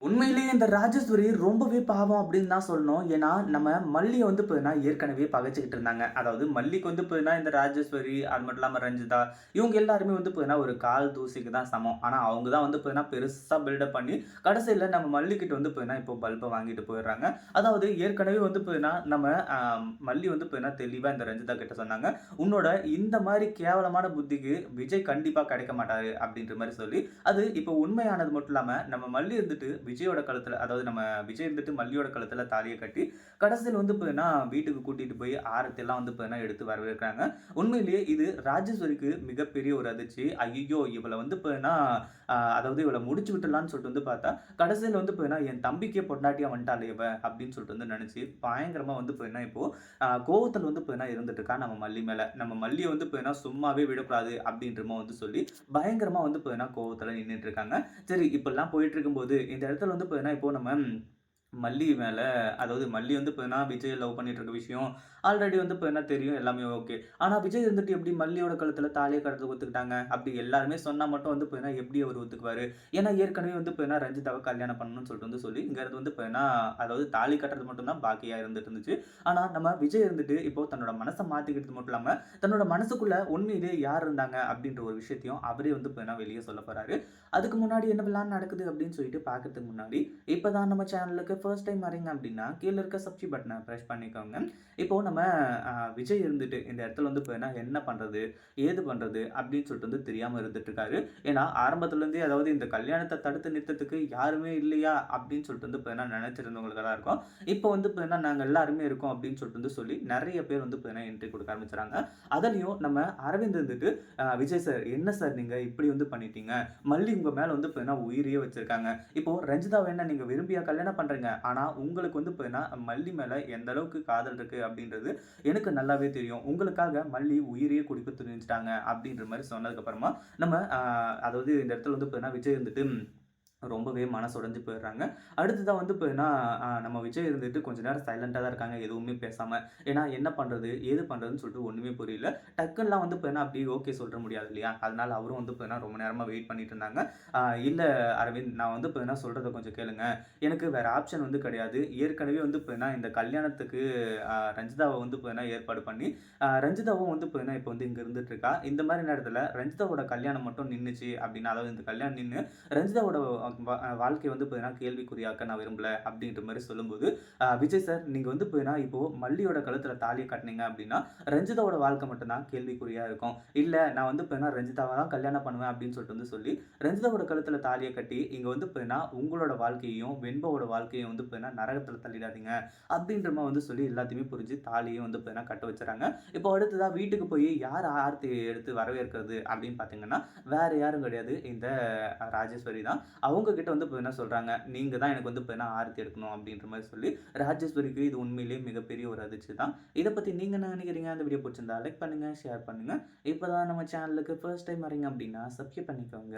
உண்மையிலேயே இந்த ராஜேஸ்வரி ரொம்பவே பாவம் அப்படின்னு தான் சொல்லணும். ஏன்னா, நம்ம மல்லிய வந்து பார்த்தீங்கன்னா, ஏற்கனவே பகைச்சுக்கிட்டு இருந்தாங்க. அதாவது மல்லிக்கு வந்து பார்த்தீங்கன்னா, இந்த ராஜேஸ்வரி, அது மட்டும் இல்லாம ரஞ்சிதா, இவங்க எல்லாருமே வந்து பார்த்தீங்கன்னா, ஒரு கால் தூசிக்கு தான் சமம். ஆனா, அவங்க தான் வந்து பார்த்தீங்கன்னா, பெருசா பில்டப் பண்ணி, கடைசியில நம்ம மல்லிகிட்ட வந்து பார்த்தீங்கன்னா, இப்போ பல்ப வாங்கிட்டு போயிடுறாங்க. அதாவது ஏற்கனவே வந்து பார்த்தீங்கன்னா, நம்ம அ மல்லி வந்து பார்த்தீங்கன்னா, தெளிவா இந்த ரஞ்சிதா கிட்ட சொன்னாங்க. "உன்னோட இந்த மாரி கேவலமான புத்திக்கு விஜய் கண்டிப்பா கிடைக்க மாட்டாரு." அப்படின்ற மாரி சொல்லி, அது இப்போ உண்மையானது மட்டும் இல்லாம, நம்ம மல்லி இருந்துட்டு விஜயோட கழுத்துல அதாவது நம்ம விஜய் இருந்துட்டு மல்லியோட கழுத்துல தாலிய கட்டி, கடைசில வந்து பார்த்தீங்கன்னா, வீட்டுக்கு கூட்டிட்டு போய் ஆரத்திலாம் வந்து பார்த்தீங்கன்னா, எடுத்து வரவேற்கிறாங்க. உண்மையிலேயே இது ராஜேஸ்வரிக்கு மிகப்பெரிய ஒரு அதிர்ச்சி. ஐய்யய்யோ! இவள வந்து பார்த்தீங்கன்னா, அதாவது இவள முடிச்சு விட்டுடலான்னு சொல்லிட்டு வந்து பார்த்தா, கடைசில வந்து பார்த்தீங்கன்னா, என் தம்பிக்கே பொண்டாட்டியா வந்துட்டாளே இவ! அப்படின்னு சொல்லிட்டு வந்து நெனச்சு, பயங்கரமா வந்து பார்த்தீங்கன்னா, இப்போ கோவத்துல வந்து பார்த்தீங்கன்னா இருந்துட்டு இருக்கா நம்ம மல்லி மேல. நம்ம மல்லிய வந்து பார்த்தீங்கன்னா, சும்மாவே விடக்கூடாது அப்படின்ற மாரி வந்து சொல்லி, பயங்கரமா வந்து பார்த்தீங்கன்னா, கோவத்துல நின்னுட்டு இருக்காங்க. சரி இப்படிலாம் போயிட்டு இருக்கும்போது, இந்த இடத்துல வந்து பார்த்தீங்கன்னா, இப்போ நம்ம மல்லி மேல அதாவது மல்லி வந்து பார்த்தீங்கன்னா, விஜய லவ் பண்ணிட்டு இருக்க விஷயம் ஆல்ரெடி வந்து பார்த்தீங்கன்னா தெரியும். எல்லாமே ஓகே. ஆனா விஜய் இருந்துட்டு எப்படி மல்லியோட கழுத்துல தாலிய கட்டுறதுக்கு ஒத்துக்கிட்டாங்க? அப்படி எல்லாருமே சொன்னா மட்டும் வந்து பார்த்தீங்கன்னா, எப்படி அவரு ஒத்துக்குவாரு? ஏன்னா ஏற்கனவே வந்து பார்த்தீங்கன்னா, ரஞ்சிதாவ கல்யாணம் பண்ணணும்னு சொல்லிட்டு வந்து சொல்லி, இங்க இருந்து வந்து பார்த்தீங்கன்னா, அதாவது தாலி கட்டுறது மட்டும் தான் பாக்கியா இருந்துட்டு இருந்துச்சு. ஆனா நம்ம விஜய் இருந்துட்டு இப்போ தன்னோட மனச மாத்திக்கிட்டது மட்டும் இல்லாம, தன்னோட மனசுக்குள்ள உண்மையிலேயே யார் இருந்தாங்க? அப்படின்ற ஒரு விஷயத்தையும் அவரே வந்து பார்த்தீங்கன்னா, வெளிய சொல்லப் போறாரு. அதுக்கு முன்னாடி என்னவெல்லாம் நடக்குது அப்படின்னு சொல்லிட்டு பார்க்கறதுக்கு முன்னாடி, இப்பதான் நம்ம சேனலுக்கு ஃபர்ஸ்ட் டைம் வரீங்க அப்படின்னா, கீழ இருக்க சப்ஸ்கிரைப் பட்டன பிரஸ் பண்ணிக்கோங்க. இப்போ நம்ம விஜய் இருந்துட்டு இந்த இடத்துல வந்து பார்த்தீங்கன்னா, என்ன பண்றது? ஏது பண்றது? அப்படின்னு சொல்லிட்டு வந்து தெரியாம இருந்துட்டு இருக்காரு. ஏன்னா, ஆரம்பத்துல இருந்தே அதாவது இந்த கல்யாணத்த தடுத்து நிறுத்தறதுக்கு யாருமே இல்லையா? அப்படின்னு சொல்லிட்டு வந்து பார்த்தீங்கன்னா, நெனச்சிருந்தவங்களுக்கெல்லாம் இருக்கும். இப்போ வந்து பார்த்தீங்கன்னா, நாங்க எல்லாருமே இருக்கோம் அப்படின்னு சொல்லிட்டு வந்து சொல்லி, நெறைய பேர் வந்து பார்த்தீங்கன்னா, என்ட்ரி குடுக்க ஆரம்பிச்சுறாங்க. அதுலயும் நம்ம அரவிந்த் இருந்துட்டு, "விஜய் சார், என்ன சார் நீங்க இப்படி வந்து பண்ணிட்டீங்க? மல்லி உங்க மேல வந்து பார்த்தீங்கன்னா, உயிரையே வச்சிருக்காங்க. இப்போ ரஞ்சிதாவ என்ன நீங்க விரும்பியா கல்யாணம் பண்றீங்க? ஆனா உங்களுக்கு வந்து பார்த்தீங்கன்னா, மல்லி மேல எந்த அளவுக்கு காதல் இருக்கு அப்படின்றது எனக்கு நல்லாவே தெரியும். உங்களுக்காக மல்லி உயிரையே குடுக்க துணிஞ்சுட்டாங்க." அப்படின்ற மாரி சொன்னதுக்கு அப்புறமா, நம்ம அதாவது இந்த இடத்துல வந்து பார்த்தீங்கன்னா, விஜய் வந்துட்டு ரொம்பவே மனசு உடைஞ்சு போயிடுறாங்க. அடுத்ததா வந்து பார்த்தீங்கன்னா, நம்ம விஜய் இருந்துட்டு கொஞ்ச நேரம் சைலன்ட்டா தான் இருக்காங்க. எதுவுமே பேசாம. ஏன்னா என்ன பண்றது? ஏது பண்றதுன்னு சொல்லிட்டு ஒண்ணுமே புரியல. டக்குன்லாம் வந்து பார்த்தீங்கன்னா, அப்படியே ஓகே சொல்ற முடியாது இல்லையா? அதனால அவரும் வந்து பார்த்தீங்கன்னா, ரொம்ப நேரமா வெயிட் பண்ணிட்டு இருந்தாங்க. "இல்ல அரவிந்த், நான் வந்து பார்த்தீங்கன்னா சொல்றத கொஞ்சம் கேளுங்க. எனக்கு வேற ஆப்ஷன் வந்து கிடையாது. ஏற்கனவே வந்து பார்த்தீங்கன்னா, இந்த கல்யாணத்துக்கு ரஞ்சிதாவ வந்து பார்த்தீங்கன்னா ஏற்பாடு பண்ணி, ரஞ்சிதாவும் வந்து பார்த்தீங்கன்னா, இப்போ வந்து இங்க இருந்துட்டு இருக்கா. இந்த மாரி நேரத்தில ரஞ்சிதாவோட கல்யாணம் மட்டும் நின்னுச்சு அப்படின்னா, அதாவது இந்த கல்யாணம் நின்னு ரஞ்சிதாவோட வாழ்க்கைய வந்து பார்த்தீங்கன்னா, கேள்விக்குறியாக்க நான் விரும்பல அப்படின்ற மாரி சொல்லும்போது, விஜய் சார் நீங்க வந்து பார்த்தீங்கன்னா, இப்போ மல்லியோட கழுத்தில தாலிய கட்டுனீங்க அப்படின்னா, ரஞ்சிதாவோட வாழ்க்கை மட்டும் தான் கேள்விக்குறியா இருக்கும். இல்ல நான் வந்து பார்த்தீங்கன்னா, ரஞ்சிதாவ தான் கல்யாணம் பண்ணுவேன் அப்படின்னு சொல்லிட்டு வந்து சொல்லி, ரஞ்சிதாவோட கழுத்தில தாலிய கட்டி, இங்க வந்து பார்த்தீங்கன்னா, உங்களோட வாழ்க்கையையும், வெண்பாவோட வாழ்க்கையும் வந்து பார்த்தீங்கன்னா, நரகத்தில தள்ளிடாதீங்க அப்படின்ற மாரி வந்து சொல்லி எல்லாத்தையுமே புரிஞ்சு தாலியும் வந்து பார்த்தீங்கன்னா, கட்ட வச்சுறாங்க. இப்போ அடுத்ததா வீட்டுக்கு போய் யார் ஆரத்தி எடுத்து வரவேற்கிறது அப்படின்னு பார்த்தீங்கன்னா, வேற யாரும் கிடையாது. இந்த ராஜேஸ்வரி தான். அவங்க கிட்ட வந்து இப்ப என்ன சொல்றாங்க, "நீங்க தான் எனக்கு வந்து இப்ப ஆரத்தி எடுக்கணும்." அப்படின்ற மாரி சொல்லி, ராஜேஸ்வரிக்கு இது உண்மையிலேயே மிகப்பெரிய ஒரு அதிர்ச்சி தான். இத பத்தி நீங்க என்ன நினைக்கிறீங்க? இந்த வீடியோ புடிச்சிருந்தா லைக் பண்ணுங்க, ஷேர் பண்ணுங்க. இப்ப தான் நம்ம சேனலுக்கு ஃபர்ஸ்ட் டைம் வரீங்க அப்படின்னா, சப்ஸ்கிரைப் பண்ணிக்கோங்க.